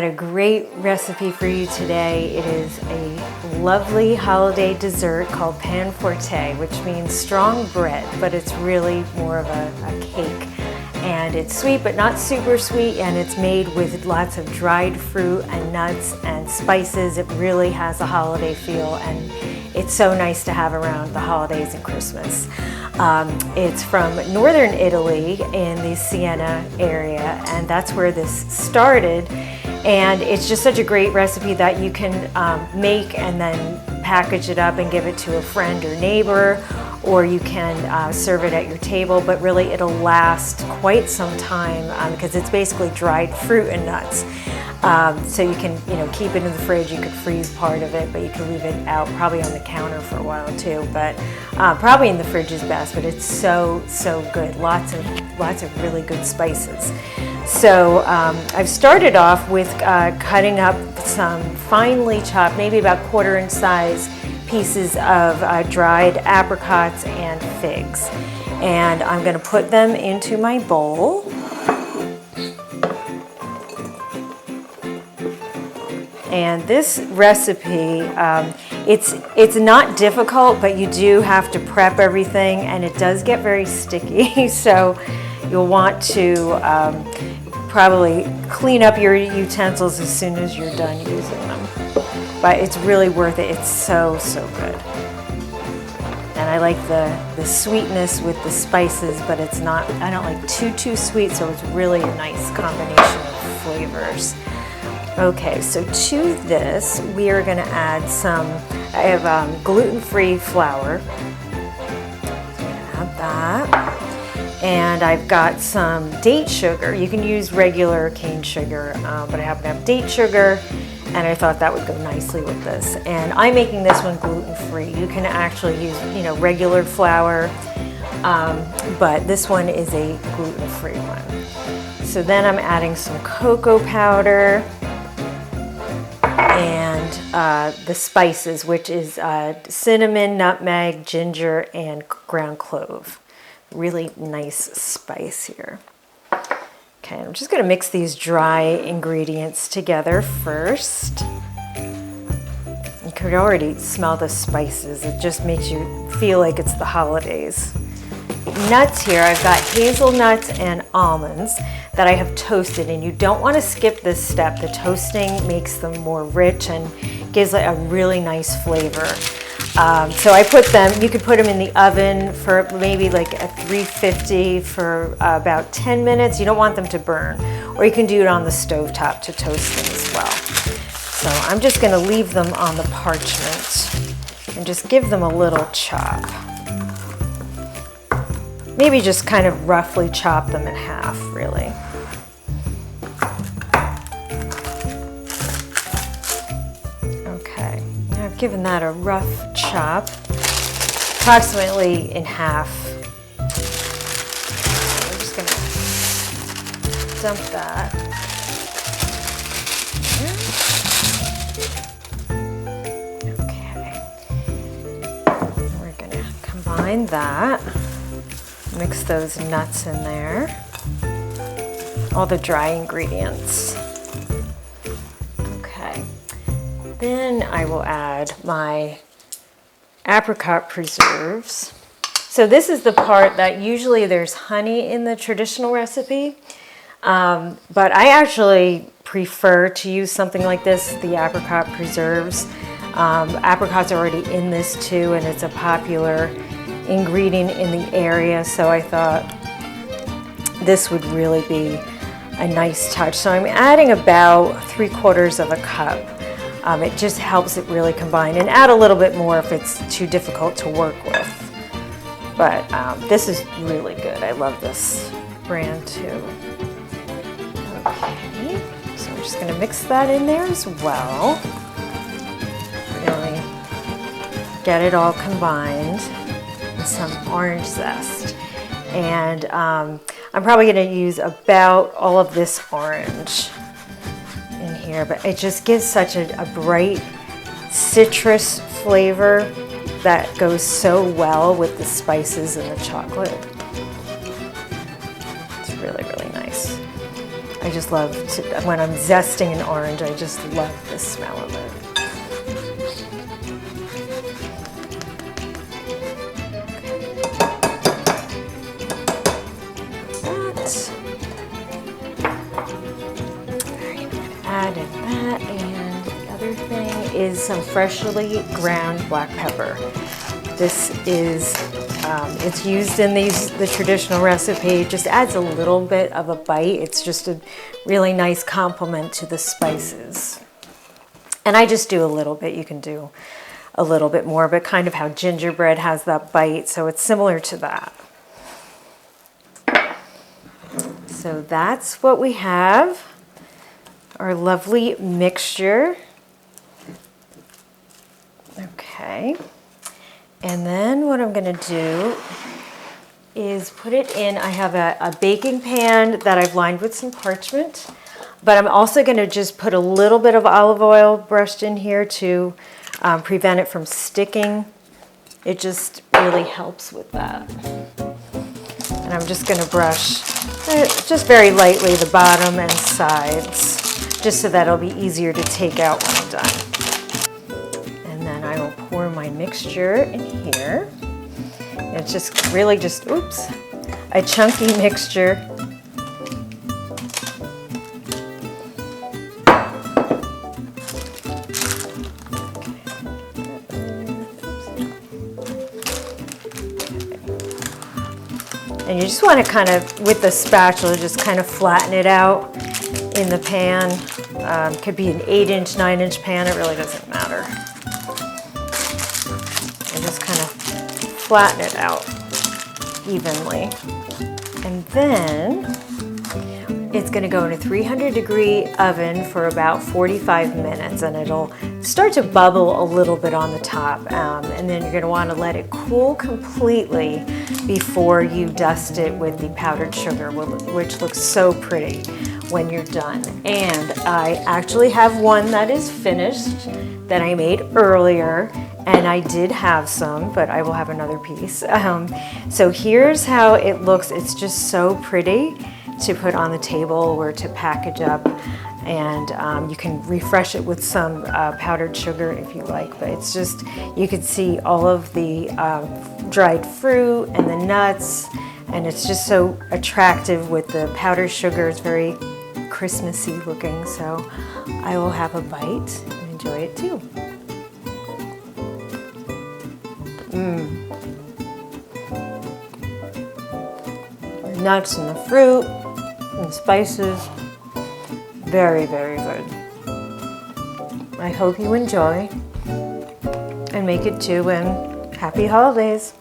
I had a great recipe for you today. It is a lovely holiday dessert called Panforte, which means strong bread, but it's really more of a cake. And it's sweet, but not super sweet, and it's made with lots of dried fruit and nuts and spices. It really has a holiday feel, and it's so nice to have around the holidays and Christmas. It's from northern Italy in the Siena area, and that's where this started. And it's just such a great recipe that you can make and then package it up and give it to a friend or neighbor, or you can serve it at your table, but really it'll last quite some time because it's basically dried fruit and nuts. So you can keep it in the fridge, you could freeze part of it, but you can leave it out probably on the counter for a while too. But probably in the fridge is best, but it's so good. Lots of really good spices. So I've started off with cutting up some finely chopped, maybe about 1/4 inch size pieces of dried apricots and figs. And I'm going to put them into my bowl. And this recipe, it's not difficult, but you do have to prep everything, and it does get very sticky. So you'll want to probably clean up your utensils as soon as you're done using them. But it's really worth it. It's so good. And I like the sweetness with the spices, but it's not, I don't like too sweet, so it's really a nice combination of flavors. Okay, so to this, we are gonna add some, I have gluten-free flour. So I'm gonna add that. And I've got some date sugar. You can use regular cane sugar, but I happen to have date sugar, and I thought that would go nicely with this. And I'm making this one gluten-free. You can actually use, regular flour, but this one is a gluten-free one. So then I'm adding some cocoa powder and the spices, which is cinnamon, nutmeg, ginger, and ground clove. Really nice spice here. Okay, I'm just going to mix these dry ingredients together first. You could already smell the spices. It just makes you feel like it's the holidays. Nuts here, I've got hazelnuts and almonds that I have toasted, and you don't want to skip this step. The toasting makes them more rich and gives a really nice flavor. So I put them, you could put them in the oven for maybe like a 350 for about 10 minutes. You don't want them to burn, or you can do it on the stovetop to toast them as well. So I'm just going to leave them on the parchment and just give them a little chop. Maybe just kind of roughly chop them in half, really. Okay, now I've given that a rough chop, approximately in half. So we're just gonna dump that. Okay, we're gonna combine that. Mix those nuts in there, all the dry ingredients. Okay, then I will add my apricot preserves. So this is the part that usually there's honey in the traditional recipe, but I actually prefer to use something like this, the apricot preserves. Apricots are already in this too, and it's a popular ingredient in the area, so I thought this would really be a nice touch. So I'm adding about 3/4 of a cup. It just helps it really combine, and add a little bit more if it's too difficult to work with. But this is really good. I love this brand too. Okay, so I'm just going to mix that in there as well. Really get it all combined. Some orange zest, and I'm probably going to use about all of this orange in here, but it just gives such a bright citrus flavor that goes so well with the spices and the chocolate. It's really nice. I just just love to, when I'm zesting an orange, I just love the smell of it. Added that, and the other thing is some freshly ground black pepper. This is, it's used in the traditional recipe. It just adds a little bit of a bite. It's just a really nice complement to the spices. And I just do a little bit. You can do a little bit more, but kind of how gingerbread has that bite, so it's similar to that. So that's what we have. Our lovely mixture. Okay. And then what I'm going to do is put it in, I have a baking pan that I've lined with some parchment, but I'm also going to just put a little bit of olive oil brushed in here to prevent it from sticking. It just really helps with that. And I'm just going to brush just very lightly the bottom and sides, just so that it'll be easier to take out when I'm done. And then I will pour my mixture in here. And it's just really just, oops, a chunky mixture. And you just want to kind of, with the spatula, just kind of flatten it out in the pan. Could be an 8-inch, 9-inch pan, it really doesn't matter. And just kind of flatten it out evenly. And then it's going to go in a 300-degree oven for about 45 minutes, and it'll start to bubble a little bit on the top. And then you're going to want to let it cool completely before you dust it with the powdered sugar, which looks so pretty when you're done. And I actually have one that is finished that I made earlier, and I did have some, but I will have another piece. So here's how it looks. It's just so pretty to put on the table or to package up, and you can refresh it with some powdered sugar if you like, but it's just, you can see all of the dried fruit and the nuts, and it's just so attractive with the powdered sugar. It's very Christmassy looking, so I will have a bite and enjoy it too. The nuts and the fruit and spices, very, very good. I hope you enjoy and make it too, and happy holidays.